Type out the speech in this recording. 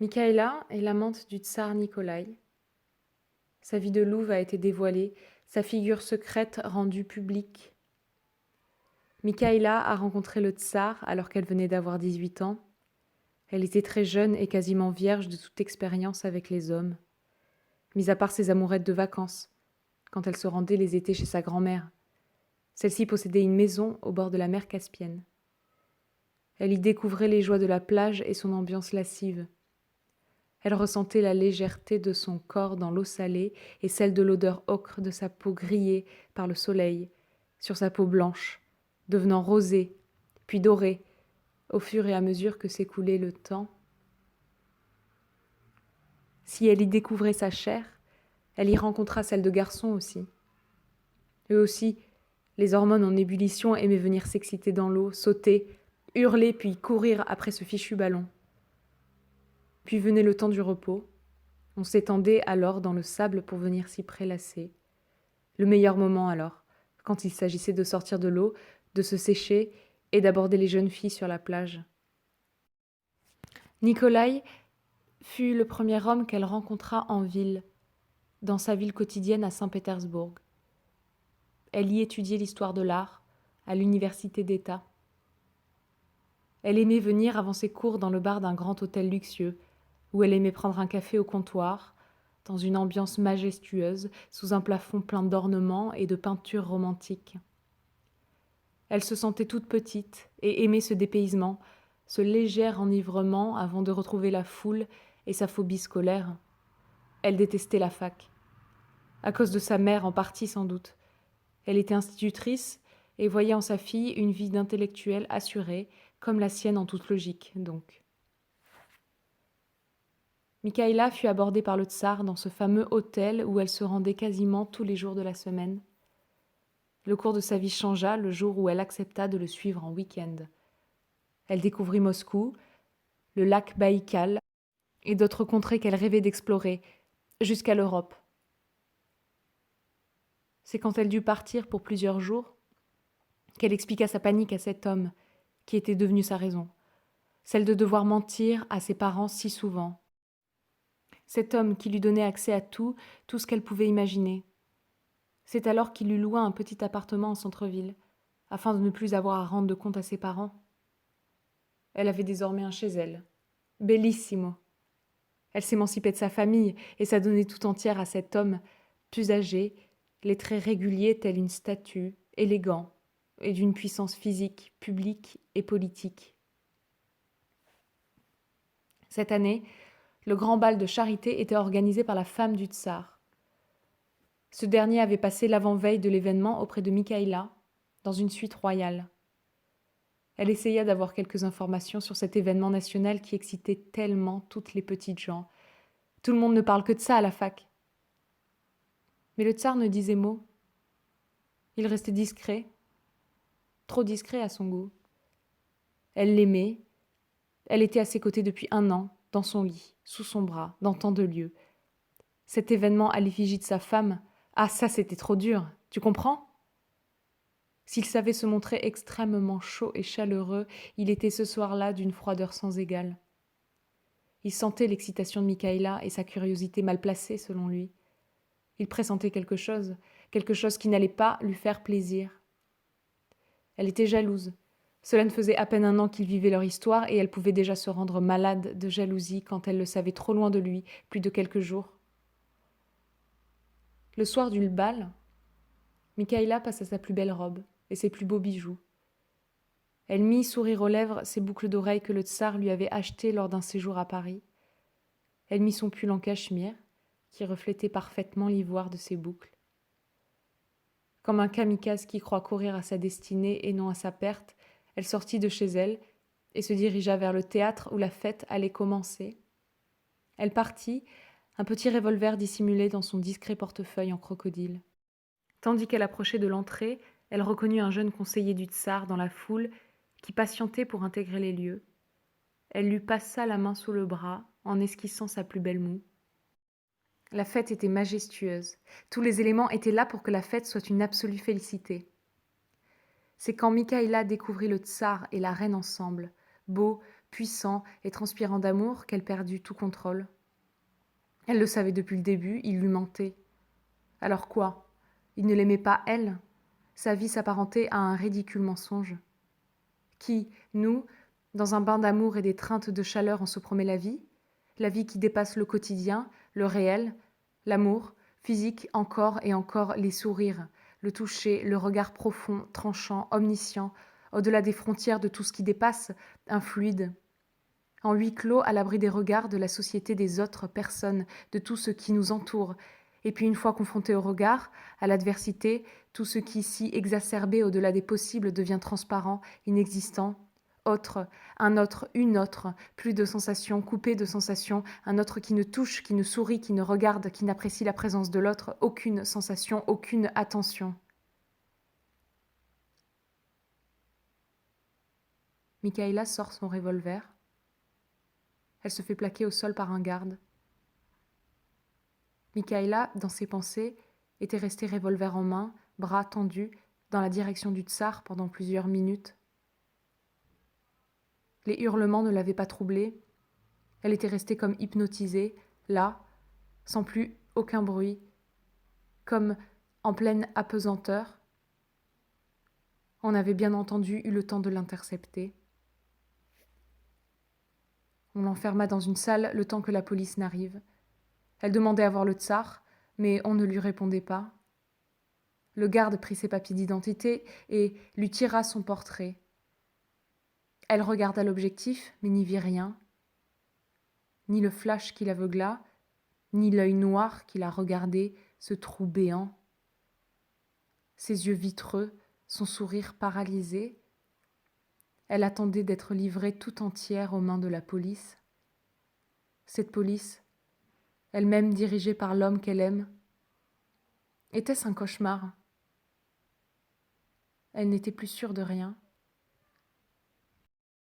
Mikhaïla est l'amante du tsar Nikolaï. Sa vie de louve a été dévoilée, sa figure secrète rendue publique. Mikhaïla a rencontré le tsar alors qu'elle venait d'avoir 18 ans. Elle était très jeune et quasiment vierge de toute expérience avec les hommes, mis à part ses amourettes de vacances, quand elle se rendait les étés chez sa grand-mère. Celle-ci possédait une maison au bord de la mer Caspienne. Elle y découvrait les joies de la plage et son ambiance lascive. Elle ressentait la légèreté de son corps dans l'eau salée et celle de l'odeur ocre de sa peau grillée par le soleil, sur sa peau blanche, devenant rosée, puis dorée, au fur et à mesure que s'écoulait le temps. Si elle y découvrait sa chair, elle y rencontra celle de garçons aussi. Eux aussi, les hormones en ébullition aimaient venir s'exciter dans l'eau, sauter, hurler puis courir après ce fichu ballon. Puis venait le temps du repos. On s'étendait alors dans le sable pour venir s'y prélasser. Le meilleur moment alors, quand il s'agissait de sortir de l'eau, de se sécher et d'aborder les jeunes filles sur la plage. Nikolaï fut le premier homme qu'elle rencontra en ville, dans sa ville quotidienne à Saint-Pétersbourg. Elle y étudiait l'histoire de l'art, à l'université d'État. Elle aimait venir avant ses cours dans le bar d'un grand hôtel luxueux, où elle aimait prendre un café au comptoir, dans une ambiance majestueuse, sous un plafond plein d'ornements et de peintures romantiques. Elle se sentait toute petite et aimait ce dépaysement, ce léger enivrement avant de retrouver la foule et sa phobie scolaire. Elle détestait la fac. À cause de sa mère en partie sans doute. Elle était institutrice et voyait en sa fille une vie d'intellectuelle assurée, comme la sienne en toute logique, donc. Mikhaïla fut abordée par le tsar dans ce fameux hôtel où elle se rendait quasiment tous les jours de la semaine. Le cours de sa vie changea le jour où elle accepta de le suivre en week-end. Elle découvrit Moscou, le lac Baïkal et d'autres contrées qu'elle rêvait d'explorer, jusqu'à l'Europe. C'est quand elle dut partir pour plusieurs jours qu'elle expliqua sa panique à cet homme qui était devenu sa raison, celle de devoir mentir à ses parents si souvent. Cet homme qui lui donnait accès à tout ce qu'elle pouvait imaginer. C'est alors qu'il lui loua un petit appartement en centre-ville, afin de ne plus avoir à rendre de compte à ses parents. Elle avait désormais un chez elle. Bellissimo. Elle s'émancipait de sa famille et s'adonnait tout entière à cet homme, plus âgé, les traits réguliers tels une statue, élégant, et d'une puissance physique, publique et politique. Cette année, le grand bal de charité était organisé par la femme du tsar. Ce dernier avait passé l'avant-veille de l'événement auprès de Mikhaïla, dans une suite royale. Elle essaya d'avoir quelques informations sur cet événement national qui excitait tellement toutes les petites gens. Tout le monde ne parle que de ça à la fac. Mais le tsar ne disait mot. Il restait discret, trop discret à son goût. Elle l'aimait, elle était à ses côtés depuis 1 an, dans son lit, sous son bras, dans tant de lieux. Cet événement à l'effigie de sa femme, ah ça c'était trop dur, tu comprends ? S'il savait se montrer extrêmement chaud et chaleureux, il était ce soir-là d'une froideur sans égale. Il sentait l'excitation de Mikhaïla et sa curiosité mal placée selon lui. Il pressentait quelque chose qui n'allait pas lui faire plaisir. Elle était jalouse. Cela ne faisait à peine 1 an qu'ils vivaient leur histoire et elle pouvait déjà se rendre malade de jalousie quand elle le savait trop loin de lui, plus de quelques jours. Le soir du bal, Mikhaïla passa sa plus belle robe et ses plus beaux bijoux. Elle mit, sourire aux lèvres, ses boucles d'oreilles que le tsar lui avait achetées lors d'un séjour à Paris. Elle mit son pull en cachemire, qui reflétait parfaitement l'ivoire de ses boucles. Comme un kamikaze qui croit courir à sa destinée et non à sa perte, elle sortit de chez elle et se dirigea vers le théâtre où la fête allait commencer. Elle partit, un petit revolver dissimulé dans son discret portefeuille en crocodile. Tandis qu'elle approchait de l'entrée, elle reconnut un jeune conseiller du tsar dans la foule qui patientait pour intégrer les lieux. Elle lui passa la main sous le bras en esquissant sa plus belle moue. La fête était majestueuse. Tous les éléments étaient là pour que la fête soit une absolue félicité. C'est quand Mikhaïla découvrit le tsar et la reine ensemble, beaux, puissant et transpirant d'amour qu'elle perdut tout contrôle. Elle le savait depuis le début, il lui mentait. Alors quoi? Il ne l'aimait pas, elle? Sa vie s'apparentait à un ridicule mensonge. Qui, nous, dans un bain d'amour et d'étreinte de chaleur, on se promet la vie qui dépasse le quotidien, le réel, l'amour, physique encore et encore, les sourires, le toucher, le regard profond, tranchant, omniscient, au-delà des frontières de tout ce qui dépasse, un fluide. En huis clos, à l'abri des regards de la société des autres personnes, de tout ce qui nous entoure. Et puis une fois confronté au regard, à l'adversité, tout ce qui, si exacerbé au-delà des possibles, devient transparent, inexistant. Autre, un autre, une autre, plus de sensations, coupé de sensations, un autre qui ne touche, qui ne sourit, qui ne regarde, qui n'apprécie la présence de l'autre, aucune sensation, aucune attention. Michaela sort son revolver. Elle se fait plaquer au sol par un garde. Michaela, dans ses pensées, était restée revolver en main, bras tendus, dans la direction du tsar pendant plusieurs minutes. Les hurlements ne l'avaient pas troublée. Elle était restée comme hypnotisée, là, sans plus aucun bruit, comme en pleine apesanteur. On avait bien entendu eu le temps de l'intercepter. On l'enferma dans une salle le temps que la police n'arrive. Elle demandait à voir le tsar, mais on ne lui répondait pas. Le garde prit ses papiers d'identité et lui tira son portrait. Elle regarda l'objectif, mais n'y vit rien. Ni le flash qui l'aveugla, ni l'œil noir qui la regardait, ce trou béant. Ses yeux vitreux, son sourire paralysé. Elle attendait d'être livrée tout entière aux mains de la police. Cette police, elle-même dirigée par l'homme qu'elle aime, était-ce un cauchemar? Elle n'était plus sûre de rien.